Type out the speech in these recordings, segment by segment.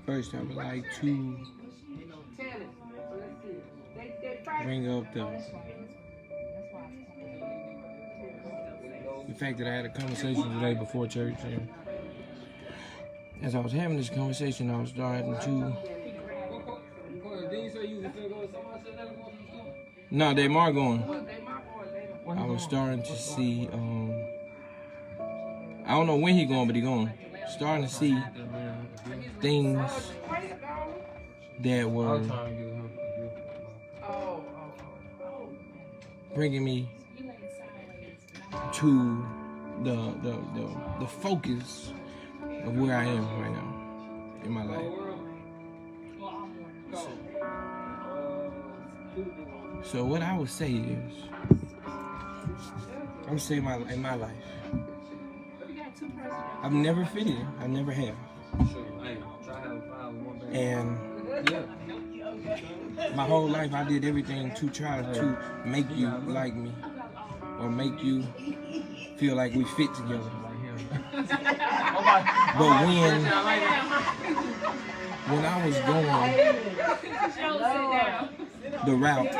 First, I would like to bring up the fact that I had a conversation today before church, and as I was having this conversation, I was starting to. No, they are going. I was starting to see. I don't know when he going, but he going. Starting to see things that were bringing me to the focus of where I am right now in my life. So what I would say is, I'm saying in my life, I've never fit in. I never have. And my whole life I did everything to try to make you like me or make you feel like we fit together. But when I was going the route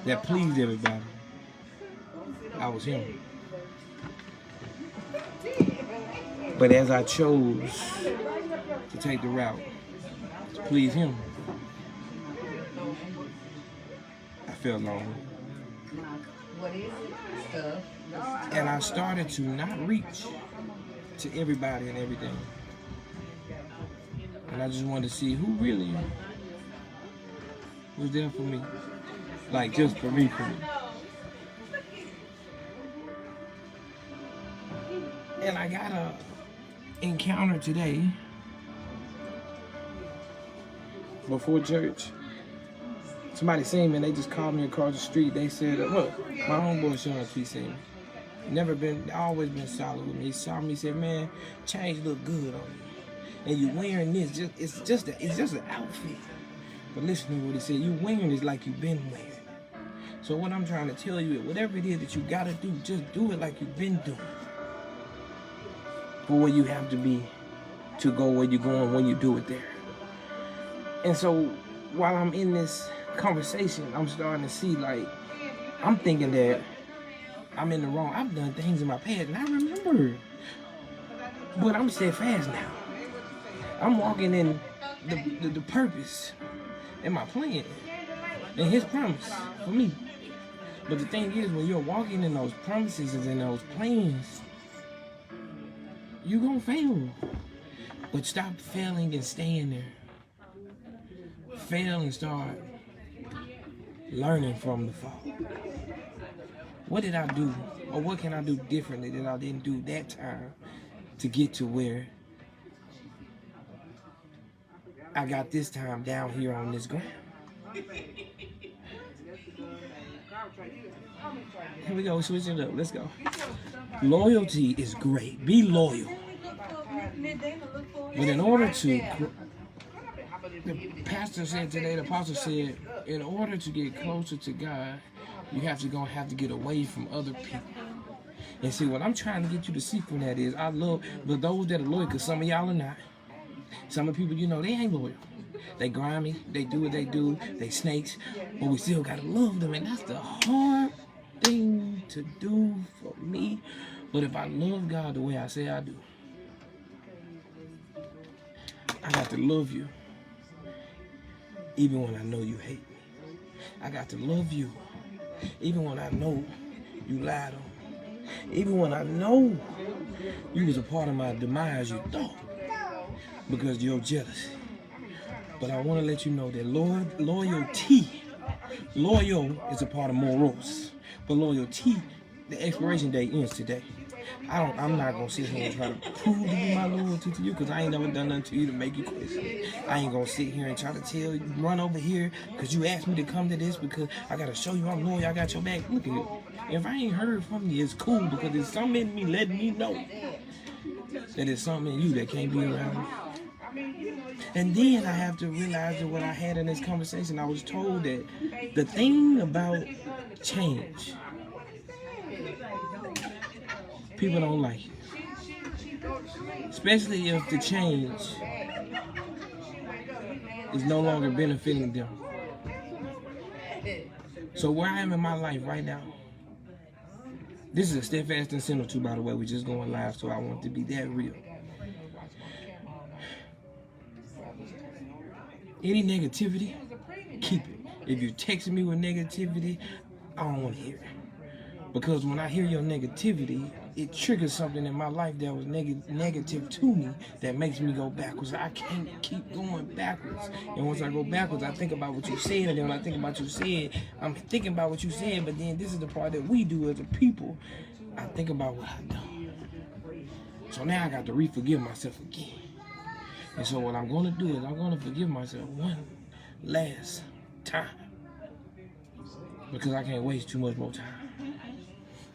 that pleased everybody, I was him. But as I chose to take the route to please him, I felt lonely. And I started to not reach to everybody and everything. And I just wanted to see who really was there for me. Like, just for me. And I got a encounter today before church. Somebody seen me and they just called me across the street. They said, look, my homeboy Sean P seen me. Always been solid with me. He saw me, said, man, change look good on you. And you wearing this, it's just an outfit. But listen to what he said, you wearing this like you've been wearing. So what I'm trying to tell you is, whatever it is that you gotta do, just do it like you've been doing. For where you have to be to go where you're going when you do it there. And so while I'm in this conversation, I'm starting to see, like, I'm thinking that I'm in the wrong. I've done things in my past and I remember. But I'm steadfast now. I'm walking in the purpose and my plan and his promise for me. But the thing is, when you're walking in those promises and in those plans, you're gonna fail. But stop failing and staying there. Fail and start learning from the fall. What did I do? Or what can I do differently that I didn't do that time to get to where I got this time down here on this ground? Here we go, switch it up, let's go. Loyalty is great, be loyal. But in order to, the pastor said today, the apostle said, in order to get closer to God, you have to get away from other people. And see, what I'm trying to get you to see from that is, I love, but those that are loyal, because some of y'all are not. Some of the people, you know, they ain't loyal. They grimy, they do what they do, they snakes, but we still gotta love them, and that's the hard thing to do for me. But if I love God the way I say I do, I got to love you, even when I know you hate me. I got to love you, even when I know you lied on me. Even when I know you was a part of my demise, you thought, because of your jealousy. But I want to let you know that loyalty is a part of morals. But loyalty, the expiration date ends today. I'm not going to sit here and try to prove to you my loyalty to you, because I ain't never done nothing to you to make you question. I ain't going to sit here and try to tell you, run over here, because you asked me to come to this, because I got to show you I'm loyal, I got your back. Look at it. If I ain't heard from you, it's cool, because there's something in me letting me know that there's something in you that can't be around me. And then I have to realize that what I had in this conversation, I was told that the thing about change, people don't like it. Especially if the change is no longer benefiting them. So where I am in my life right now, this is a Steadfast and Sinner 2, by the way. We're just going live, so I want it to be that real. Any negativity, keep it. If you're texting me with negativity, I don't want to hear it. Because when I hear your negativity, it triggers something in my life that was negative to me that makes me go backwards. I can't keep going backwards. And once I go backwards, I think about what you said. And then when I think about what you said, I'm thinking about what you said. But then this is the part that we do as a people. I think about what I've done. So now I got to re-forgive myself again. And so what I'm going to do is I'm going to forgive myself one last time. Because I can't waste too much more time.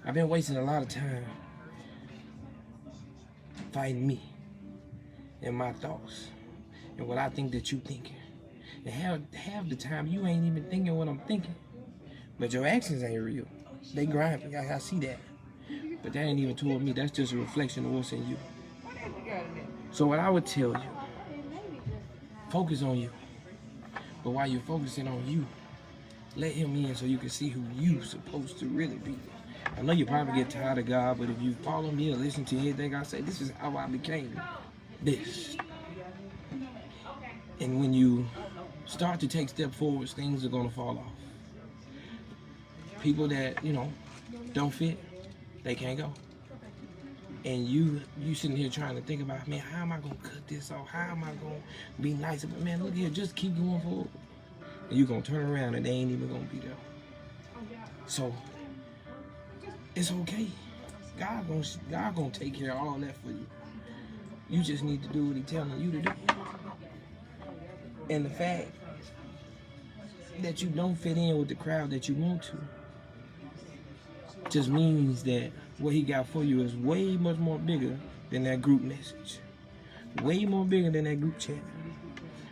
I've been wasting a lot of time fighting me and my thoughts and what I think that you thinking. And half the time you ain't even thinking what I'm thinking. But your actions ain't real. They grinding. I see that. But that ain't even toward me. That's just a reflection of what's in you. So what I would tell you, focus on you. But while you're focusing on you, let him in so you can see who you supposed to really be. I know you probably get tired of God, but if you follow me or listen to anything I say, this is how I became this. And when you start to take steps forward, things are going to fall off. People that, don't fit, they can't go. And you sitting here trying to think about, man, how am I going to cut this off? How am I going to be nice? But man, look here, just keep going forward. And you're going to turn around and they ain't even going to be there. So, it's okay. God gonna take care of all that for you. You just need to do what He's telling you to do. And the fact that you don't fit in with the crowd that you want to just means that what He got for you is way much more bigger than that group message. Way more bigger than that group chat.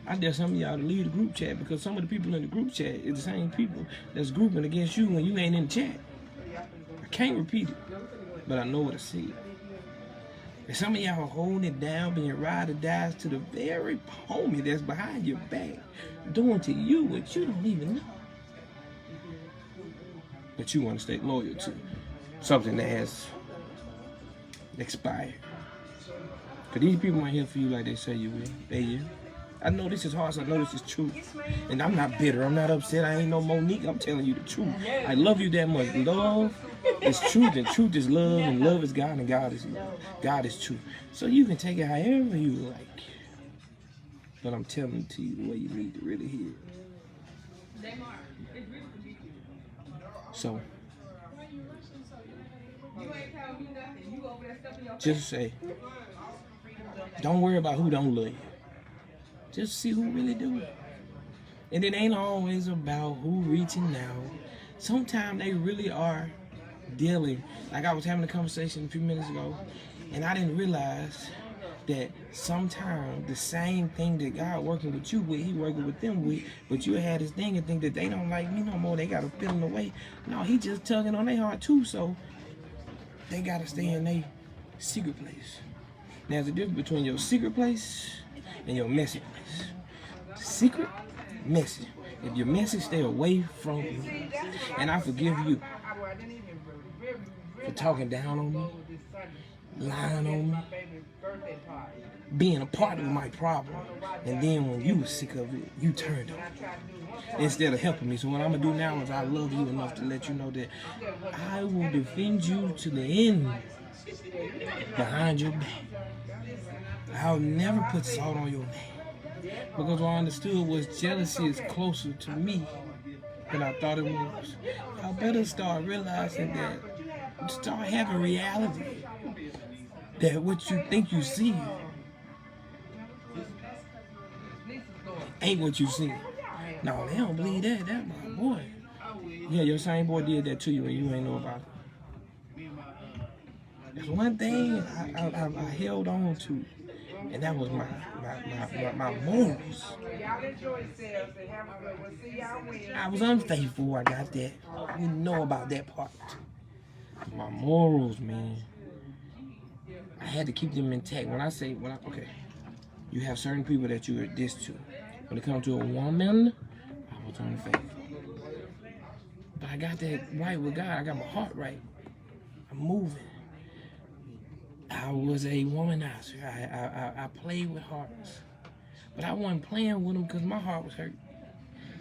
I dare some of y'all to leave the group chat because some of the people in the group chat is the same people that's grouping against you when you ain't in the chat. I can't repeat it, but I know what I said. And some of y'all are holding it down, being ride or dies to the very homie that's behind your back, doing to you what you don't even know. But you want to stay loyal to something that has expired. Because these people ain't here for you like they say you will. They you. I know this is harsh. I know this is true. And I'm not bitter. I'm not upset. I ain't no Monique. I'm telling you the truth. I love you that much. Love is truth, and truth is love, and love is God, and God is love. God is truth. So you can take it however you like. But I'm telling it to you the way you need to really hear it. So, just say, don't worry about who don't love you. Just see who really do it. And it ain't always about who reaching out. Sometimes they really are dealing. Like I was having a conversation a few minutes ago, and I didn't realize that sometimes the same thing that God working with you with, He working with them with, but you had this thing and think that they don't like me no more. They got to feel in the way. No, He just tugging on their heart too, so they got to stay in their secret place. Now, there's a difference between your secret place and your messy place. Secret, messy. If you're messy, stay away from me. And I forgive you for talking down on me, lying on me, being a part of my problem. And then when you were sick of it, you turned on me instead of helping me. So what I'm going to do now is I love you enough to let you know that I will defend you to the end behind your back. I'll never put salt on your name. Because what I understood was jealousy is closer to me than I thought it was. I better start realizing that, start having reality. That what you think you see ain't what you see. No, they don't believe that. That's my boy. Yeah, your same boy did that to you and you ain't know about it. There's one thing I held on to, and that was my morals. I was unfaithful, I got that. I didn't know about that part. My morals, man. I had to keep them intact. Okay, you have certain people that you are this to. When it comes to a woman, I was unfaithful. But I got that right with God. I got my heart right. I'm moving. I was a womanizer. I played with hearts. But I wasn't playing with them because my heart was hurt.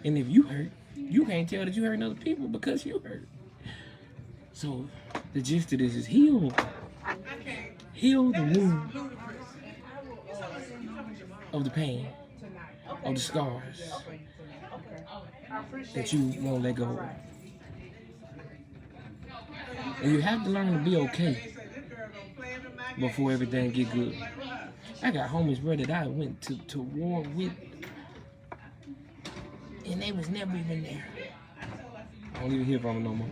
And if you hurt, you can't tell that you hurting other people because you hurt. So the gist of this is heal. Heal the wound of the pain, of the scars that you won't let go of. And you have to learn to be okay before everything get good. I got homies, bro, that I went to war with, and they was never even there. I don't even hear from them no more.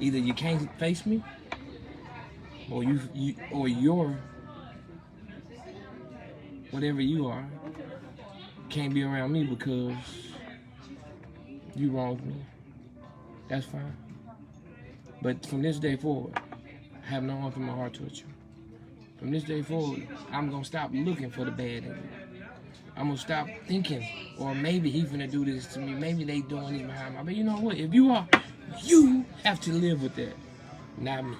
Either you can't face me, or you're whatever you are can't be around me because you wronged me. That's fine. But from this day forward, I have no one from my heart towards you. From this day forward, I'm gonna stop looking for the bad in you. I'm gonna stop thinking, or maybe he finna do this to me. Maybe they doing this behind my back. But you know what? If you are, you have to live with that, not me.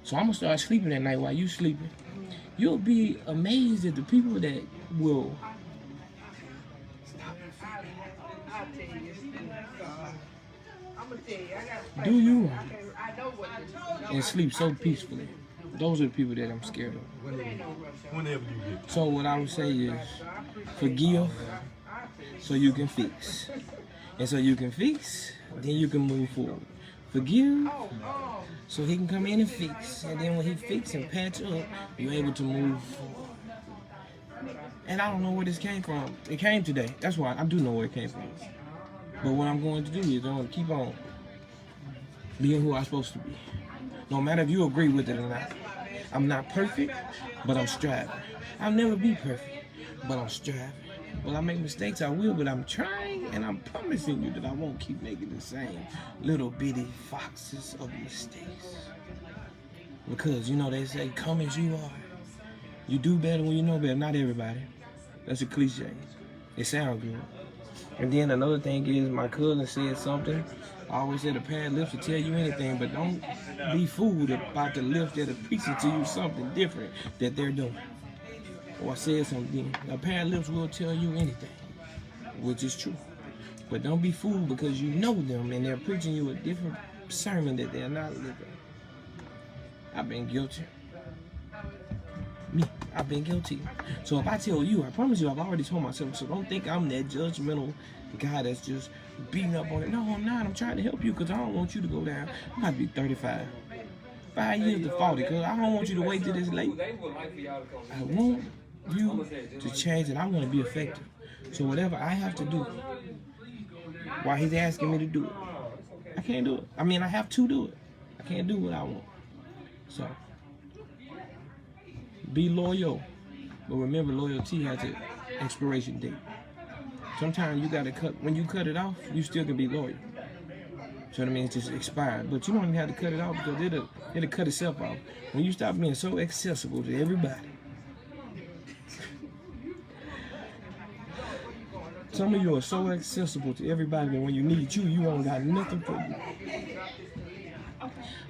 So I'm gonna start sleeping at night while you sleeping. You'll be amazed at the people that will do you and sleep so peacefully. Those are the people that I'm scared of. Whenever you get. So what I would say is, forgive so you can fix. And so you can fix, then you can move forward. Forgive so he can come in and fix. And then when he fix and patch up, you're able to move forward. And I don't know where this came from. It came today. That's why I do know where it came from. But what I'm going to do is I'm going to keep on being who I'm supposed to be. No matter if you agree with it or not. I'm not perfect, but I'm striving. I'll never be perfect, but I'm striving. Will I make mistakes? I will, but I'm trying, and I'm promising you that I won't keep making the same little bitty foxes of mistakes. Because, you know, they say, come as you are. You do better when you know better. Not everybody. That's a cliche. It sounds good. And then another thing is, my cousin said something. I always said a pair of lips will tell you anything, but don't be fooled about the lips that are preaching to you something different that they're doing. Or I said something. A pair of lips will tell you anything, which is true. But don't be fooled because you know them and they're preaching you a different sermon that they're not living. I've been guilty. Me, I've been guilty. So if I tell you, I promise you, I've already told myself, so don't think I'm that judgmental guy that's just beating up on it. No, I'm not. I'm trying to help you because I don't want you to go down. I'm about to be 35. 5 years to 40 because I don't want you to wait till this late. I want you to change and I want to be effective. So whatever I have to do while he's asking me to do it, I can't do it. I mean, I have to do it. I can't do what I want. So be loyal, but remember, loyalty has an expiration date. Sometimes you gotta cut. When you cut it off, you still can be loyal. So what I mean, it's just expired. But you don't even have to cut it off because it'll cut itself off. When you stop being so accessible to everybody. Some of you are so accessible to everybody that when you need you don't got nothing for you.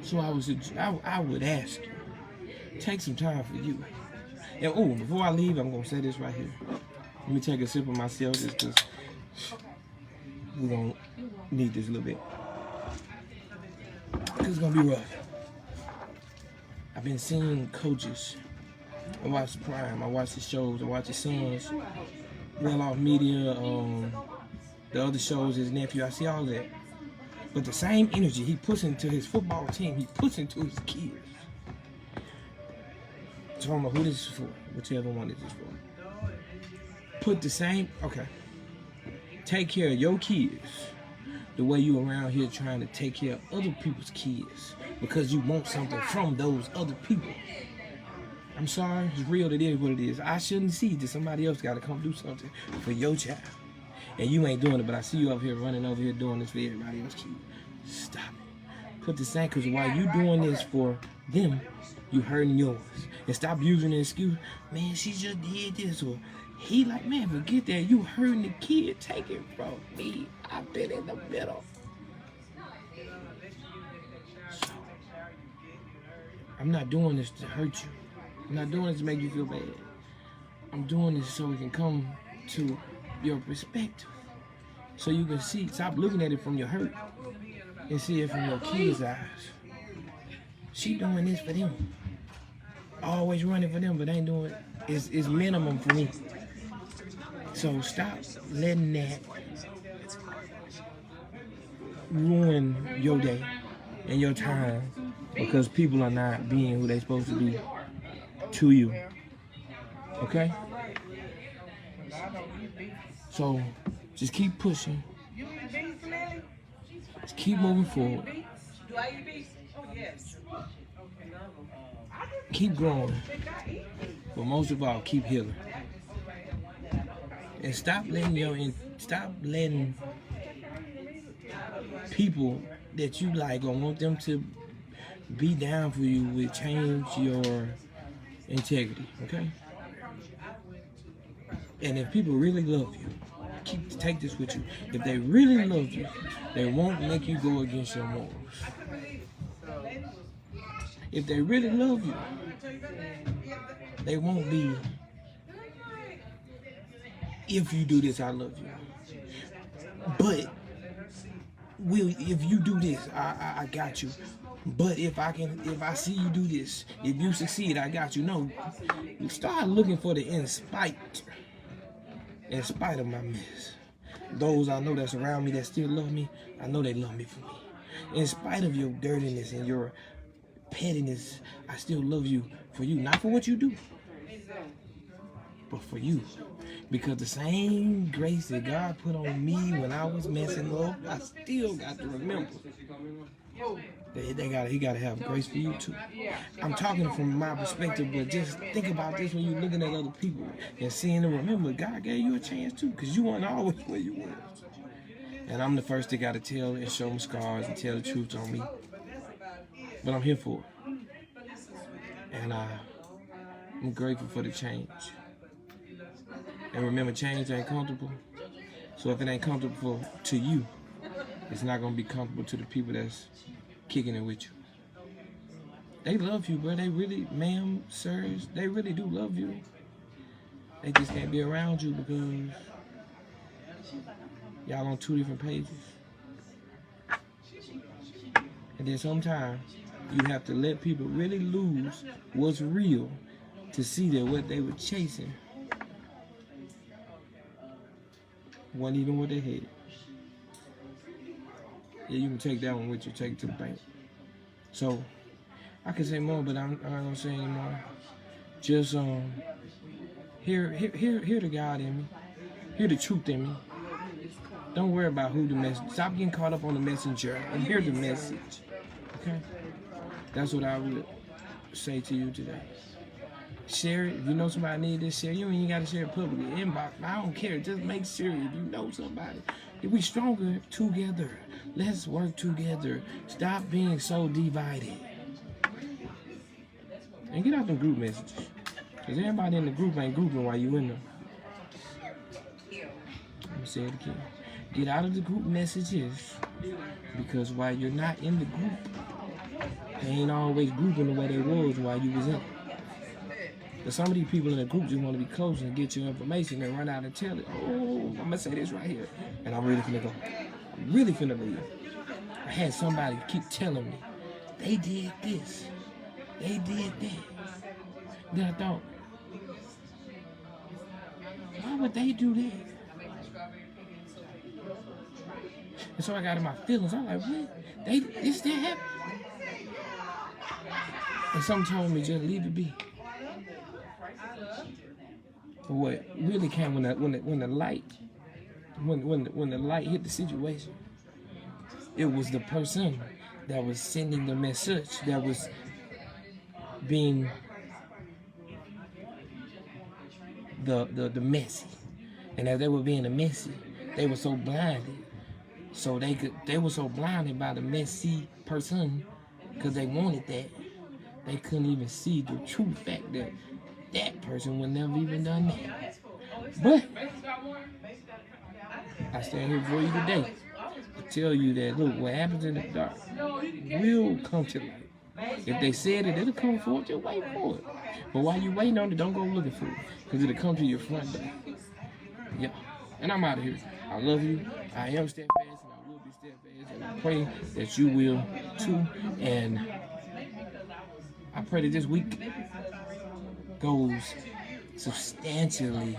So I would ask you, take some time for you. And before I leave, I'm gonna say this right here. Let me take a sip of myself just because we're gonna need this a little bit. It's gonna be rough. I've been seeing coaches. I watch Prime, I watch the shows, I watch the Sons, Well Off Media, the other shows, his nephew, I see all that. But the same energy he puts into his football team, he puts into his kids. So I don't know who this is for, whichever one this is for. Put the same, take care of your kids the way you around here trying to take care of other people's kids because you want something from those other people. I'm sorry, it's real, it is what it is. I shouldn't see that somebody else got to come do something for your child. And you ain't doing it, but I see you up here running over here doing this for everybody else. Stop it. Put the same, because while you doing this for them, you hurting yours. And stop using the excuse, man, she just did this, or he like, man, forget that. You hurting the kid. Take it from me. I've been in the middle. So, I'm not doing this to hurt you. I'm not doing this to make you feel bad. I'm doing this so we can come to your perspective. So you can see, stop looking at it from your hurt and see it from your kid's eyes. She doing this for them. Always running for them, but ain't doing it. It's minimum for me. So stop letting that ruin your day and your time because people are not being who they're supposed to be to you. Okay? So just keep pushing. Just keep moving forward. Keep growing. But most of all, keep healing. And stop letting people that you like or want them to be down for you will change your integrity, okay? And if people really love you, take this with you. If they really love you, they won't make you go against your morals. If they really love you, they won't be, if you do this, I love you. But if you do this, I got you. But if I see you do this, if you succeed, I got you. No, start looking for the in spite of my mess. Those I know that's around me that still love me, I know they love me for me. In spite of your dirtiness and your pettiness, I still love you for you. Not for what you do, but for you. Because the same grace that God put on me when I was messing up, I still got to remember. He gotta have grace for you too. I'm talking from my perspective, but just think about this when you're looking at other people and seeing them. Remember, God gave you a chance too, because you weren't always where you were. And I'm the first that gotta tell and show them scars and tell the truth on me. But I'm here for it. And I'm grateful for the change. And remember, change ain't comfortable. So if it ain't comfortable to you, it's not gonna be comfortable to the people that's kicking it with you. They love you, bro. They really, ma'am, sirs, they really do love you. They just can't be around you because y'all on two different pages. And then sometimes you have to let people really lose what's real to see that what they were chasing wasn't even what they had. Yeah, you can take that one with you, take it to the bank. So, I can say more, but I'm not gonna say anymore. Just hear the God in me, hear the truth in me. Don't worry about who the message. Stop getting caught up on the messenger and hear the message. Okay, that's what I would say to you today. Share it. If you know somebody need this, share. You ain't gotta share it publicly. Inbox. I don't care. Just make sure if you know somebody. If we stronger together, let's work together. Stop being so divided. And get out them group messages. Because everybody in the group ain't grouping while you in them. Let me say it again. Get out of the group messages. Because while you're not in the group, they ain't always grouping the way they was while you was in it. But some of these people in the group just want to be close and get your information and run out and tell it. Oh, I'm going to say this right here. And I'm really finna go. I'm really finna leave. I had somebody keep telling me, they did this. They did that. Then I thought, why would they do that? And so I got in my feelings. I'm like, what? This that happened? And some told me just leave it be. But what really came when the light hit the situation, it was the person that was sending the message that was being the messy. And as they were being the messy, they were so blinded. So they were so blinded by the messy person because they wanted that they couldn't even see the true fact that that person would never even done that. But I stand here for you today to tell you that, look, what happens in the dark will come to light. If they said it, it'll come forth, just wait for it. But while you waiting on it, don't go looking for it, because it'll come to your front door. Yeah. And I'm out of here. I love you. I am steadfast, and I will be steadfast, and I pray that you will too. And I pray that this week goes substantially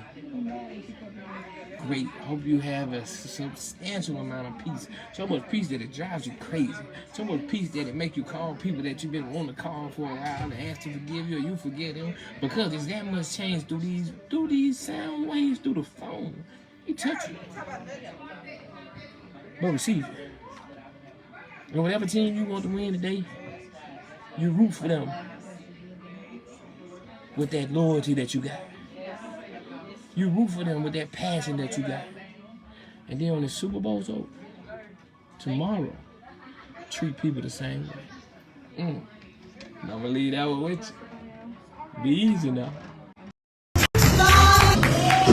great. Hope you have a substantial amount of peace. So much peace that it drives you crazy. So much peace that it make you call people that you've been wanting to call for a while and ask to forgive you, or you forget them, because there's that much change through these sound waves through the phone. You touch it, but receive it. And whatever team you want to win today, you root for them with that loyalty that you got. You root for them with that passion that you got. And then when the Super Bowl's over, tomorrow, treat people the same way. I'm going to leave that one with you. Be easy now.